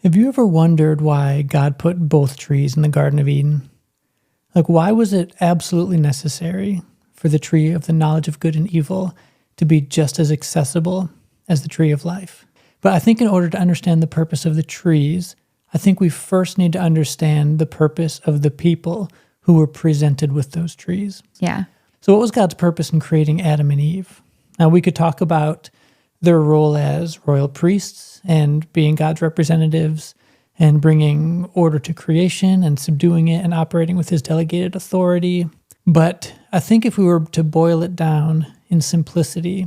Have you ever wondered why God put both trees in the Garden of Eden? Like, why was it absolutely necessary for the tree of the knowledge of good and evil to be just as accessible as the tree of life? But I think in order to understand the purpose of the trees, I think we first need to understand the purpose of the people who were presented with those trees. Yeah. So what was God's purpose in creating Adam and Eve? Now, we could talk about their role as royal priests and being God's representatives and bringing order to creation and subduing it and operating with his delegated authority. But I think if we were to boil it down in simplicity,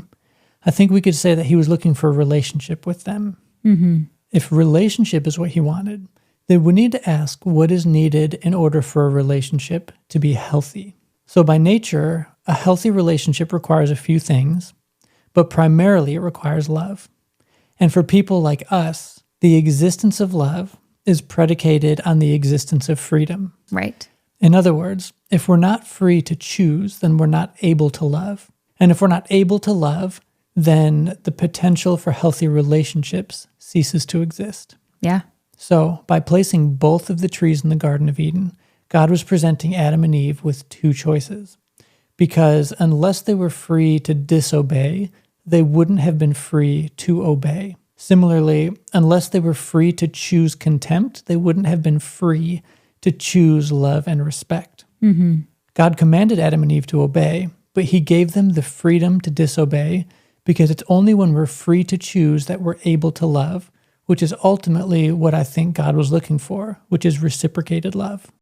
I think we could say that he was looking for a relationship with them. Mm-hmm. If relationship is what he wanted, then we need to ask what is needed in order for a relationship to be healthy. So by nature, a healthy relationship requires a few things, but primarily it requires love. And for people like us, the existence of love is predicated on the existence of freedom. Right. In other words, if we're not free to choose, then we're not able to love. And if we're not able to love, then the potential for healthy relationships ceases to exist. Yeah. So by placing both of the trees in the Garden of Eden, God was presenting Adam and Eve with two choices. Because unless they were free to disobey, they wouldn't have been free to obey. Similarly, unless they were free to choose contempt, they wouldn't have been free to choose love and respect. Mm-hmm. God commanded Adam and Eve to obey, but he gave them the freedom to disobey because it's only when we're free to choose that we're able to love, which is ultimately what I think God was looking for, which is reciprocated love.